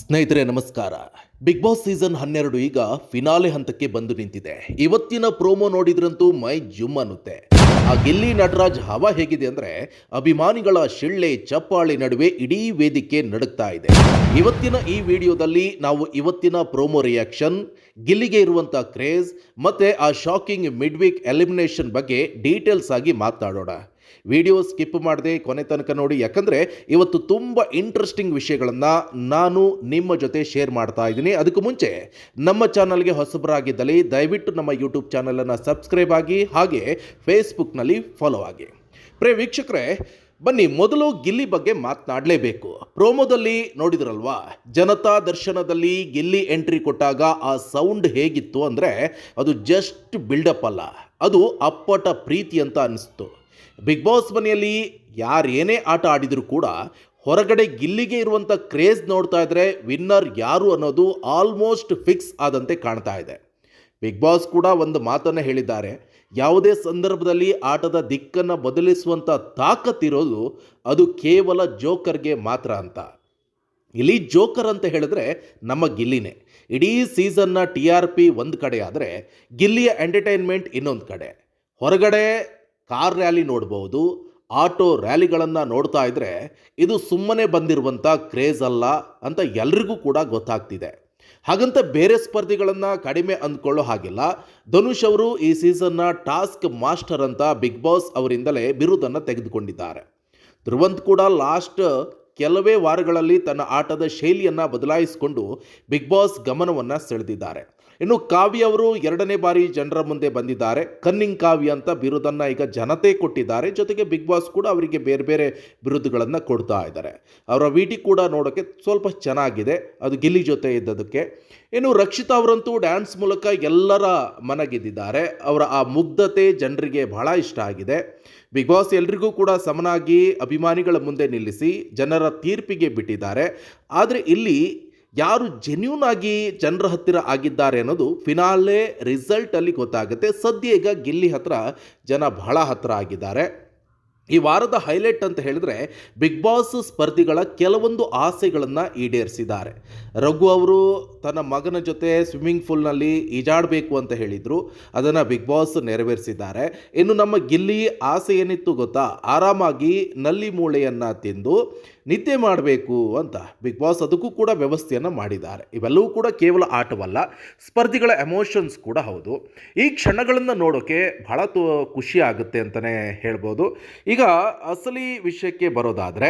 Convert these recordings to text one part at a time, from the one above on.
ಸ್ನೇಹಿತರೆ ನಮಸ್ಕಾರ. Big boss season 12 ಈಗ ಫಿನಾಲೆ ಹಂತಕ್ಕೆ ಬಂದು ನಿಂತಿದೆ. ಇವತ್ತಿನ ಪ್ರೋಮೋ ನೋಡಿದ್ರಂತೂ ಮೈ ಜುಮ್ ಅನ್ನುತ್ತೆ. ಆ ಗಿಲ್ಲಿ ನಟರಾಜ್ ಹವಾ ಹೇಗಿದೆ ಅಂದ್ರೆ ಅಭಿಮಾನಿಗಳ ಶಿಳ್ಳೆ ಚಪ್ಪಾಳೆ ನಡುವೆ ಇಡೀ ವೇದಿಕೆ ನಡುಗ್ತಾ ಇದೆ. ಇವತ್ತಿನ ಈ ವಿಡಿಯೋದಲ್ಲಿ ನಾವು ಇವತ್ತಿನ ಪ್ರೋಮೋ ರಿಯಾಕ್ಷನ್, ಗಿಲ್ಲಿಗೆ ಇರುವಂತ ಕ್ರೇಜ್ ಮತ್ತೆ ಆ ಶಾಕಿಂಗ್ ಮಿಡ್ ವೀಕ್ ಎಲಿಮಿನೇಷನ್ ಬಗ್ಗೆ ಡೀಟೇಲ್ಸ್ ಆಗಿ ಮಾತನಾಡೋಣ. ವಿಡಿಯೋ ಸ್ಕಿಪ್ ಮಾಡದೆ ಕೊನೆ ತನಕ ನೋಡಿ, ಯಾಕಂದರೆ ಇವತ್ತು ತುಂಬ ಇಂಟ್ರೆಸ್ಟಿಂಗ್ ವಿಷಯಗಳನ್ನು ನಾನು ನಿಮ್ಮ ಜೊತೆ ಶೇರ್ ಮಾಡ್ತಾ ಇದ್ದೀನಿ. ಅದಕ್ಕೂ ಮುಂಚೆ ನಮ್ಮ ಚಾನಲ್ಗೆ ಹೊಸಬರಾಗಿದ್ದಲ್ಲಿ ದಯವಿಟ್ಟು ನಮ್ಮ ಯೂಟ್ಯೂಬ್ ಚಾನಲನ್ನು ಸಬ್ಸ್ಕ್ರೈಬ್ ಆಗಿ, ಹಾಗೆ ಫೇಸ್ಬುಕ್ನಲ್ಲಿ ಫಾಲೋ ಆಗಿ. ಪ್ರಿಯ ವೀಕ್ಷಕರೇ, ಬನ್ನಿ ಮೊದಲು ಗಿಲ್ಲಿ ಬಗ್ಗೆ ಮಾತನಾಡಲೇಬೇಕು. ಪ್ರೋಮೋದಲ್ಲಿ ನೋಡಿದ್ರಲ್ವಾ, ಜನತಾ ದರ್ಶನದಲ್ಲಿ ಗಿಲ್ಲಿ ಎಂಟ್ರಿ ಕೊಟ್ಟಾಗ ಆ ಸೌಂಡ್ ಹೇಗಿತ್ತು ಅಂದರೆ ಅದು ಜಸ್ಟ್ ಬಿಲ್ಡಪ್ ಅಲ್ಲ, ಅದು ಅಪ್ಪಟ ಪ್ರೀತಿ ಅಂತ ಅನಿಸ್ತು. ಬಿಗ್ ಬಾಸ್ ಮನೆಯಲ್ಲಿ ಯಾರೇನೇ ಆಟ ಆಡಿದರೂ ಕೂಡ ಹೊರಗಡೆ ಗಿಲ್ಲಿಗೆ ಇರುವಂಥ ಕ್ರೇಜ್ ನೋಡ್ತಾ ಇದ್ರೆ ವಿನ್ನರ್ ಯಾರು ಅನ್ನೋದು ಆಲ್ಮೋಸ್ಟ್ ಫಿಕ್ಸ್ ಆದಂತೆ ಕಾಣ್ತಾ ಇದೆ. ಬಿಗ್ ಬಾಸ್ ಕೂಡ ಒಂದು ಮಾತನ್ನು ಹೇಳಿದ್ದಾರೆ, ಯಾವುದೇ ಸಂದರ್ಭದಲ್ಲಿ ಆಟದ ದಿಕ್ಕನ್ನು ಬದಲಿಸುವಂಥ ತಾಕತ್ತಿರೋದು ಅದು ಕೇವಲ ಜೋಕರ್ಗೆ ಮಾತ್ರ ಅಂತ. ಇಲ್ಲಿ ಜೋಕರ್ ಅಂತ ಹೇಳಿದ್ರೆ ನಮ್ಮ ಗಿಲ್ಲಿನೇ. ಇಡೀ ಸೀಸನ್ನ TRP ಒಂದು ಕಡೆ ಆದರೆ ಗಿಲ್ಲಿಯ ಎಂಟರ್ಟೈನ್ಮೆಂಟ್ ಇನ್ನೊಂದು ಕಡೆ. ಹೊರಗಡೆ ಕಾರ್ ರ್ಯಾಲಿ ನೋಡ್ಬೋದು, ಆಟೋ ರ್ಯಾಲಿಗಳನ್ನು ನೋಡ್ತಾ ಇದ್ದರೆ ಇದು ಸುಮ್ಮನೆ ಬಂದಿರುವಂಥ ಕ್ರೇಜ್ ಅಲ್ಲ ಅಂತ ಎಲ್ರಿಗೂ ಕೂಡ ಗೊತ್ತಾಗ್ತಿದೆ. ಹಾಗಂತ ಬೇರೆ ಸ್ಪರ್ಧಿಗಳನ್ನು ಕಡಿಮೆ ಅಂದ್ಕೊಳ್ಳೋ ಹಾಗಿಲ್ಲ. ಧನುಷ್ ಅವರು ಈ ಸೀಸನ್ನ ಟಾಸ್ಕ್ ಮಾಸ್ಟರ್ ಅಂತ ಬಿಗ್ ಬಾಸ್ ಅವರಿಂದಲೇ ಬಿರುದನ್ನು ತೆಗೆದುಕೊಂಡಿದ್ದಾರೆ. ಧ್ರುವಂತ್ ಕೂಡ ಲಾಸ್ಟ್ ಕೆಲವೇ ವಾರಗಳಲ್ಲಿ ತನ್ನ ಆಟದ ಶೈಲಿಯನ್ನು ಬದಲಾಯಿಸಿಕೊಂಡು ಬಿಗ್ ಬಾಸ್ ಗಮನವನ್ನು ಸೆಳೆದಿದ್ದಾರೆ. ಇನ್ನು ಕಾವ್ಯ ಅವರು 2ನೇ ಬಾರಿ ಜನರ ಮುಂದೆ ಬಂದಿದ್ದಾರೆ. ಕನ್ನಿಂಗ್ ಕಾವ್ಯ ಅಂತ ಬಿರುದನ್ನು ಈಗ ಜನತೆ ಕೊಟ್ಟಿದ್ದಾರೆ. ಜೊತೆಗೆ ಬಿಗ್ ಬಾಸ್ ಕೂಡ ಅವರಿಗೆ ಬೇರೆ ಬೇರೆ ಬಿರುದುಗಳನ್ನು ಕೊಡ್ತಾ ಇದ್ದಾರೆ. ಅವರ ವಿಟಿ ಕೂಡ ನೋಡೋಕ್ಕೆ ಸ್ವಲ್ಪ ಚೆನ್ನಾಗಿದೆ, ಅದು ಗಿಲ್ಲಿ ಜೊತೆ ಇದ್ದದಕ್ಕೆ. ಇನ್ನು ರಕ್ಷಿತಾ ಅವರಂತೂ ಡ್ಯಾನ್ಸ್ ಮೂಲಕ ಎಲ್ಲರ ಮನಗೆದ್ದಿದ್ದಾರೆ. ಅವರ ಆ ಮುಗ್ಧತೆ ಜನರಿಗೆ ಬಹಳ ಇಷ್ಟ ಆಗಿದೆ. ಬಿಗ್ ಬಾಸ್ ಎಲ್ರಿಗೂ ಕೂಡ ಸಮನಾಗಿ ಅಭಿಮಾನಿಗಳ ಮುಂದೆ ನಿಲ್ಲಿಸಿ ಜನರ ತೀರ್ಪಿಗೆ ಬಿಟ್ಟಿದ್ದಾರೆ. ಆದರೆ ಇಲ್ಲಿ ಯಾರು ಜೆನ್ಯೂನ್ ಆಗಿ ಜನರ ಹತ್ತಿರ ಆಗಿದ್ದಾರೆ ಅನ್ನೋದು ಫಿನಾಲೆ ರಿಸಲ್ಟಲ್ಲಿ ಗೊತ್ತಾಗುತ್ತೆ. ಸದ್ಯ ಈಗ ಗಿಲ್ಲಿ ಹತ್ರ ಜನ ಬಹಳ ಹತ್ತಿರ ಆಗಿದ್ದಾರೆ. ಈ ವಾರದ ಹೈಲೈಟ್ ಅಂತ ಹೇಳಿದ್ರೆ ಬಿಗ್ ಬಾಸ್ ಸ್ಪರ್ಧಿಗಳ ಕೆಲವೊಂದು ಆಸೆಗಳನ್ನು ಈಡೇರಿಸಿದ್ದಾರೆ. ರಘು ಅವರು ತನ್ನ ಮಗನ ಜೊತೆ ಸ್ವಿಮ್ಮಿಂಗ್ ಪೂಲ್ನಲ್ಲಿ ಈಜಾಡಬೇಕು ಅಂತ ಹೇಳಿದರು, ಅದನ್ನು ಬಿಗ್ ಬಾಸ್ ನೆರವೇರಿಸಿದ್ದಾರೆ. ಇನ್ನು ನಮ್ಮ ಗಿಲ್ಲಿ ಆಸೆ ಏನಿತ್ತು ಗೊತ್ತಾ, ಆರಾಮಾಗಿ ನಲ್ಲಿ ಮೂಳೆಯನ್ನು ತಿಂದು ನಿದ್ದೆ ಮಾಡಬೇಕು ಅಂತ ಬಿಗ್ ಬಾಸ್ ಅದಕ್ಕೂ ಕೂಡ ವ್ಯವಸ್ಥೆಯನ್ನು ಮಾಡಿದ್ದಾರೆ. ಇವೆಲ್ಲವೂ ಕೂಡ ಕೇವಲ ಆಟವಲ್ಲ, ಸ್ಪರ್ಧಿಗಳ ಎಮೋಷನ್ಸ್ ಕೂಡ ಹೌದು. ಈ ಕ್ಷಣಗಳನ್ನು ನೋಡೋಕ್ಕೆ ಬಹಳ ಖುಷಿ ಆಗುತ್ತೆ ಅಂತಲೇ ಹೇಳ್ಬೋದು. ಈಗ ಅಸಲಿ ವಿಷಯಕ್ಕೆ ಬರೋದಾದರೆ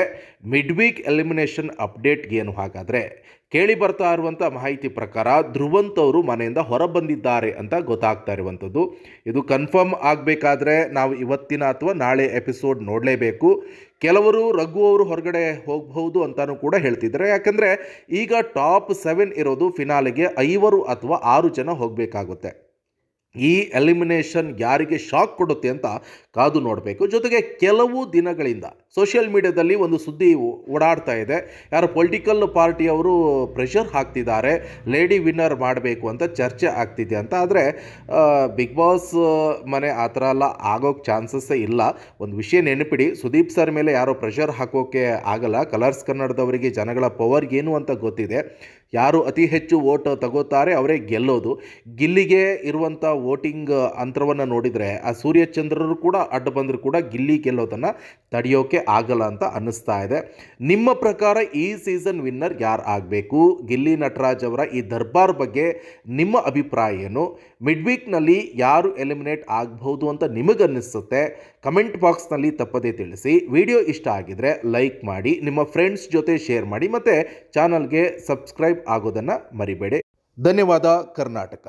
ಮಿಡ್ ವೀಕ್ ಎಲಿಮಿನೇಷನ್ ಅಪ್ಡೇಟ್ಗೆ ಏನು ಹಾಗಾದರೆ ಕೇಳಿ ಬರ್ತಾ ಇರುವಂಥ ಮಾಹಿತಿ ಪ್ರಕಾರ ಧ್ರುವಂತ್ ಅವರು ಮನೆಯಿಂದ ಹೊರಬಂದಿದ್ದಾರೆ ಅಂತ ಗೊತ್ತಾಗ್ತಾ ಇರುವಂಥದ್ದು. ಇದು ಕನ್ಫರ್ಮ್ ಆಗಬೇಕಾದ್ರೆ ನಾವು ಇವತ್ತಿನ ಅಥವಾ ನಾಳೆ ಎಪಿಸೋಡ್ ನೋಡಲೇಬೇಕು. ಕೆಲವರು ರಘು ಅವರು ಹೊರಗಡೆ ಹೋಗಬಹುದು ಅಂತಲೂ ಕೂಡ ಹೇಳ್ತಿದ್ದಾರೆ. ಯಾಕಂದರೆ ಈಗ ಟಾಪ್ 7 ಇರೋದು ಫಿನಾಲೆಗೆ 5 ಅಥವಾ 6 ಜನ ಹೋಗಬೇಕಾಗುತ್ತೆ. ಈ ಎಲಿಮಿನೇಷನ್ ಯಾರಿಗೆ ಶಾಕ್ ಕೊಡುತ್ತೆ ಅಂತ ಕಾದು ನೋಡಬೇಕು. ಜೊತೆಗೆ ಕೆಲವು ದಿನಗಳಿಂದ ಸೋಷಿಯಲ್ ಮೀಡಿಯಾದಲ್ಲಿ ಒಂದು ಸುದ್ದಿ ಓಡಾಡ್ತಾ ಇದೆ, ಯಾರು ಪೊಲಿಟಿಕಲ್ ಪಾರ್ಟಿಯವರು ಪ್ರೆಷರ್ ಹಾಕ್ತಿದ್ದಾರೆ, ಲೇಡಿ ವಿನ್ನರ್ ಮಾಡಬೇಕು ಅಂತ ಚರ್ಚೆ ಆಗ್ತಿದೆ ಅಂತ. ಆದರೆ ಬಿಗ್ ಬಾಸ್ ಮನೆ ಆ ಥರ ಎಲ್ಲ ಆಗೋಕ್ಕೆ ಚಾನ್ಸಸ್ಸೇ ಇಲ್ಲ. ಒಂದು ವಿಷಯ ನೆನಪಿಡಿ, ಸುದೀಪ್ ಸರ್ ಮೇಲೆ ಯಾರೋ ಪ್ರೆಷರ್ ಹಾಕೋಕ್ಕೆ ಆಗಲ್ಲ. ಕಲರ್ಸ್ ಕನ್ನಡದವರಿಗೆ ಜನಗಳ ಪವರ್ ಏನು ಅಂತ ಗೊತ್ತಿದೆ. ಯಾರು ಅತಿ ಹೆಚ್ಚು ವೋಟ್ ತಗೋತಾರೆ ಅವರೇ ಗೆಲ್ಲೋದು. ಗಿಲ್ಲಿಗೆ ಇರುವಂಥ ವೋಟಿಂಗ್ ಅಂತರವನ್ನು ನೋಡಿದರೆ ಆ ಸೂರ್ಯಚಂದ್ರರು ಕೂಡ ಅಡ್ಡ ಬಂದರೂ ಕೂಡ ಗಿಲ್ಲಿ ಗೆಲ್ಲೋದನ್ನು ತಡೆಯೋಕೆ ಆಗಲ್ಲ ಅಂತ ಅನ್ನಿಸ್ತಾ ಇದೆ. ನಿಮ್ಮ ಪ್ರಕಾರ ಈ ಸೀಸನ್ ವಿನ್ನರ್ ಯಾರು ಆಗಬೇಕು? ಗಿಲ್ಲಿ ನಟರಾಜ್ ಅವರ ಈ ದರ್ಬಾರ್ ಬಗ್ಗೆ ನಿಮ್ಮ ಅಭಿಪ್ರಾಯ ಏನು? ಮಿಡ್ ವೀಕ್ನಲ್ಲಿ ಯಾರು ಎಲಿಮಿನೇಟ್ ಆಗಬಹುದು ಅಂತ ನಿಮಗನ್ನಿಸುತ್ತೆ? ಕಮೆಂಟ್ ಬಾಕ್ಸ್ನಲ್ಲಿ ತಪ್ಪದೇ ತಿಳಿಸಿ. ವಿಡಿಯೋ ಇಷ್ಟ ಆಗಿದರೆ ಲೈಕ್ ಮಾಡಿ, ನಿಮ್ಮ ಫ್ರೆಂಡ್ಸ್ ಜೊತೆ ಶೇರ್ ಮಾಡಿ, ಮತ್ತು ಚಾನಲ್ಗೆ ಸಬ್ಸ್ಕ್ರೈಬ್ ಆಗೋದನ್ನು ಮರಿಬೇಡಿ. ಧನ್ಯವಾದ. ಕರ್ನಾಟಕ.